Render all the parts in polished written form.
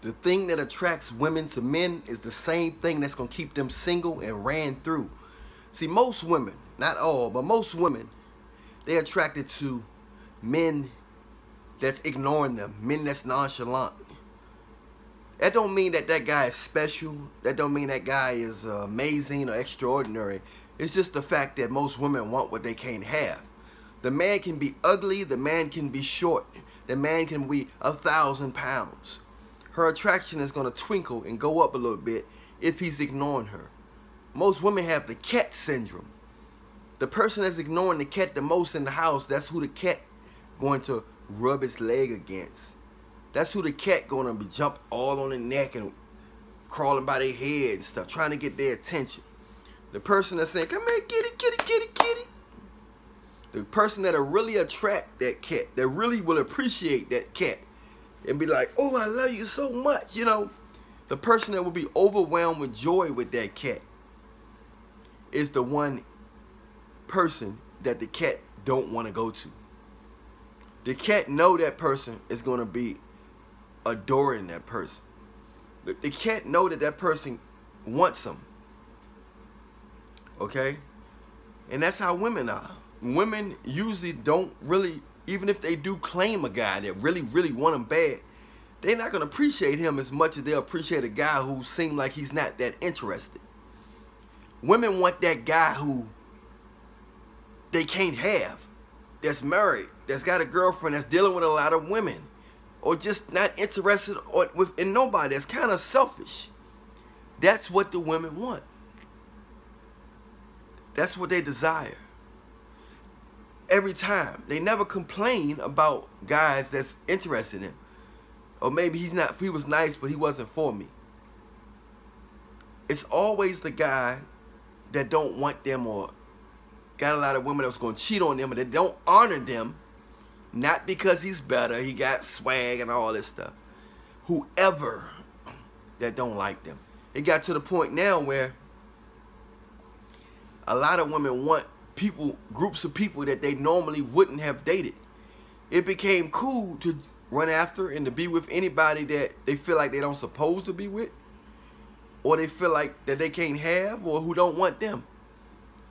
The thing that attracts women to men is the same thing that's going to keep them single and ran through. See, most women, not all, but most women, they're attracted to men that's ignoring them, men that's nonchalant. That don't mean that that guy is special. That don't mean that guy is amazing or extraordinary. It's just the fact that most women want what they can't have. The man can be ugly. The man can be short. The man can be 1,000 pounds. Her attraction is going to twinkle and go up a little bit if he's ignoring her. Most women have the cat syndrome. The person that's ignoring the cat the most in the house, that's who the cat going to rub its leg against. That's who the cat going to be jump all on the neck and crawling by their head and stuff, trying to get their attention. The person that's saying, come here, kitty, kitty, kitty, kitty. The person that'll really attract that cat, that really will appreciate that cat and be like, oh, I love you so much, you know. The person that will be overwhelmed with joy with that cat is the one person that the cat don't want to go to. The cat know that person is going to be adoring that person. The cat know that that person wants him. Okay? And that's how women are. Women usually don't really, even if they do claim a guy that really, really want him bad, they're not going to appreciate him as much as they'll appreciate a guy who seems like he's not that interested. Women want that guy who they can't have, that's married, that's got a girlfriend, that's dealing with a lot of women, or just not interested in nobody, that's kind of selfish. That's what the women want. That's what they desire. Every time. They never complain about guys that's interested in. Or maybe he was nice, but he wasn't for me. It's always the guy that don't want them or got a lot of women that's going to cheat on them, but they don't honor them. Not because he's better, he got swag and all this stuff. Whoever that don't like them. It got to the point now where a lot of women want people, groups of people that they normally wouldn't have dated. It became cool to run after and to be with anybody that they feel like they don't supposed to be with, or they feel like that they can't have, or who don't want them.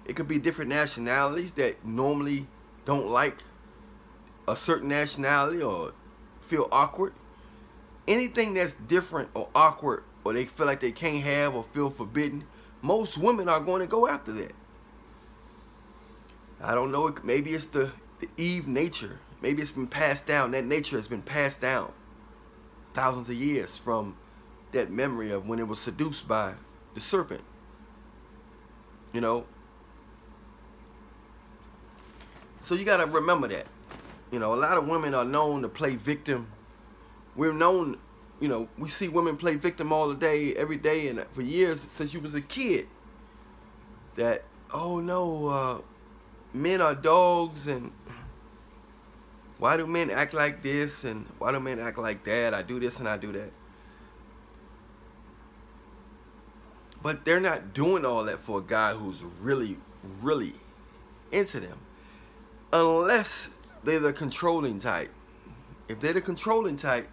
It could be different nationalities that normally don't like a certain nationality or feel awkward. Anything that's different or awkward, or they feel like they can't have or feel forbidden, most women are going to go after that. I don't know, maybe it's the Eve nature. Maybe it's been passed down. That nature has been passed down thousands of years from that memory of when it was seduced by the serpent. You know? So you got to remember that. You know, a lot of women are known to play victim. We're known, you know, we see women play victim all the day, every day, and for years since you was a kid. That, oh no, men are dogs, and why do men act like this, and why do men act like that? I do this and I do that. But they're not doing all that for a guy who's really, really into them. Unless they're the controlling type. If they're the controlling type,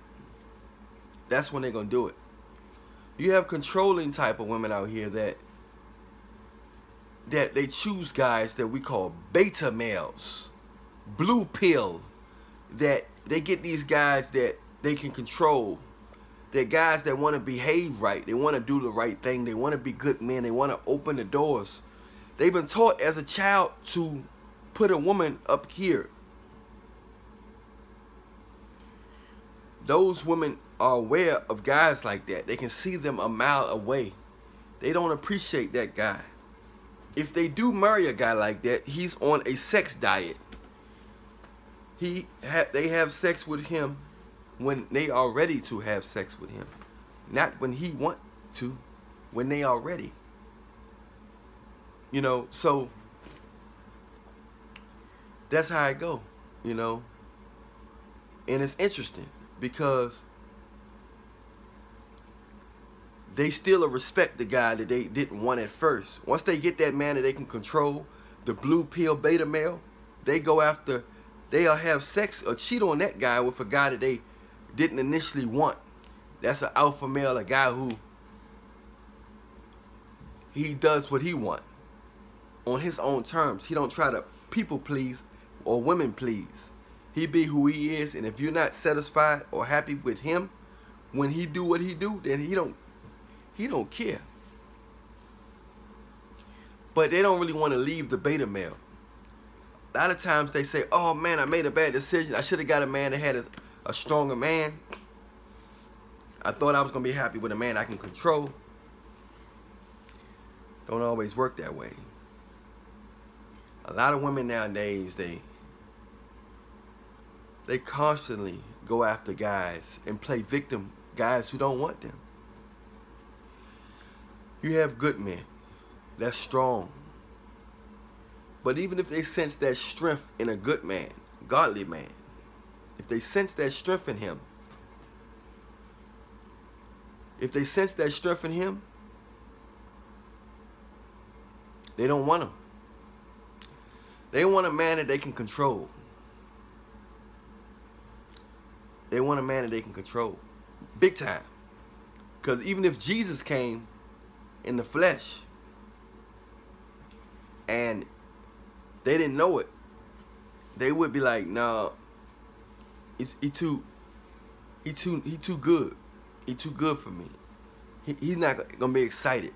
that's when they're going to do it. You have controlling type of women out here that they choose guys that we call beta males, blue pill, that they get these guys that they can control. They're guys that want to behave right. They want to do the right thing. They want to be good men. They want to open the doors. They've been taught as a child to put a woman up here. Those women are aware of guys like that. They can see them a mile away. They don't appreciate that guy. If they do marry a guy like that, he's on a sex diet. They have sex with him when they are ready to have sex with him. Not when he want to, when they are ready. You know, so that's how I go, you know. And it's interesting because they still respect the guy that they didn't want at first. Once they get that man that they can control, the blue pill beta male, they go after, they'll have sex or cheat on that guy with a guy that they didn't initially want. That's an alpha male, a guy who he does what he wants on his own terms. He don't try to people please or women please. He be who he is, and if you're not satisfied or happy with him when he do what he do, then he don't care. But they don't really want to leave the beta male. A lot of times they say, oh man, I made a bad decision. I should have got a man that had a stronger man. I thought I was going to be happy with a man I can control. Don't always work that way. A lot of women nowadays, they constantly go after guys and play victim, guys who don't want them. You have good men that's strong. But even if they sense that strength in a good man, godly man, if they sense that strength in him, they don't want him. They want a man that they can control. They want a man that they can control. Big time. Because even if Jesus came in the flesh and they didn't know it, they would be like, no, he too good. He too good for me. He's not gonna be exciting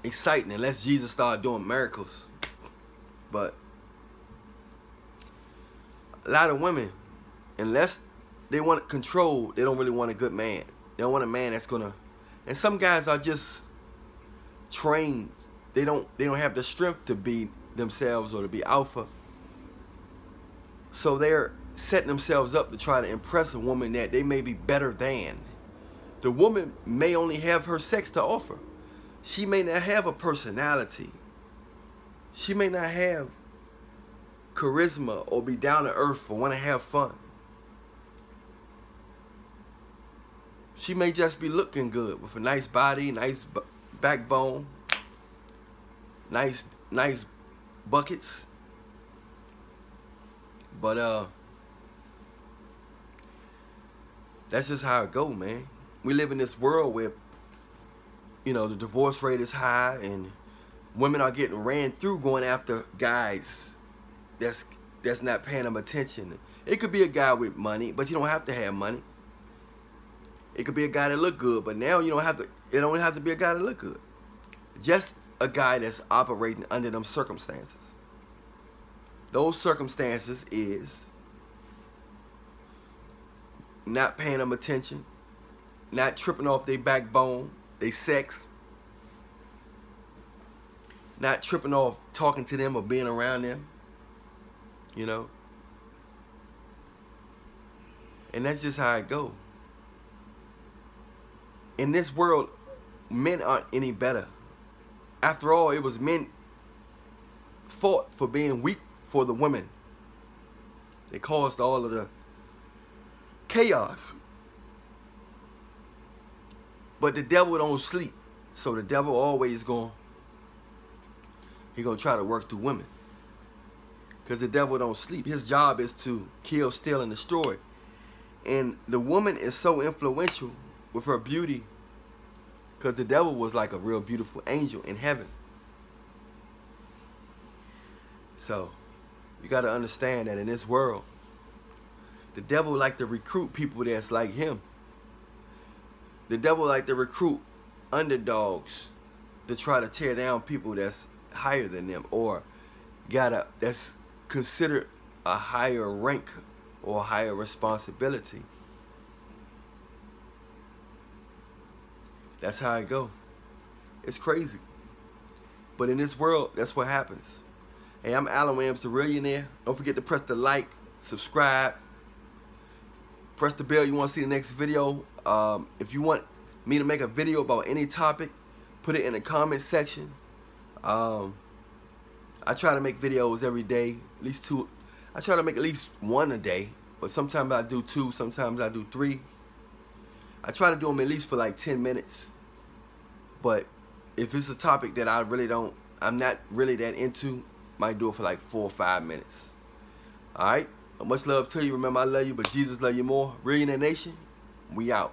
unless Jesus started doing miracles. But a lot of women, unless they want control, they don't really want a good man. They don't want a man that's gonna. And some guys are just trained. They don't have the strength to be themselves or to be alpha. So they're setting themselves up to try to impress a woman that they may be better than. The woman may only have her sex to offer. She may not have a personality. She may not have charisma or be down to earth or want to have fun. She may just be looking good with a nice body, nice backbone, nice buckets. But that's just how it go, man. We live in this world where, you know, the divorce rate is high and women are getting ran through going after guys that's not paying them attention. It could be a guy with money, but you don't have to have money. It could be a guy that look good, but now you don't have to. It don't have to be a guy that look good. Just a guy that's operating under them circumstances. Those circumstances is not paying them attention, not tripping off their backbone, their sex, not tripping off talking to them or being around them, you know. And that's just how it go. In this world, men aren't any better. After all, it was men fought for being weak for the women. They caused all of the chaos. But the devil don't sleep. So the devil always gonna try to work through women. Because the devil don't sleep. His job is to kill, steal, and destroy. And the woman is so influential with her beauty, because the devil was like a real beautiful angel in heaven. So you got to understand that in this world, the devil like to recruit people that's like him. The devil like to recruit underdogs to try to tear down people that's higher than them, or that's considered a higher rank or a higher responsibility. That's how it go. It's crazy. But in this world, that's what happens. Hey, I'm Alan Williams, the Realionaire. Don't forget to press the like, subscribe, press the bell. You want to see the next video. If you want me to make a video about any topic, put it in the comment section. I try to make videos every day, at least 2. I try to make at least 1 a day, but sometimes I do 2, sometimes I do 3. I try to do them at least for like 10 minutes. But if it's a topic that I'm not really that into, might do it for like 4 or 5 minutes. Alright? Much love to you. Remember, I love you, but Jesus love you more. Realionaire Nation, we out.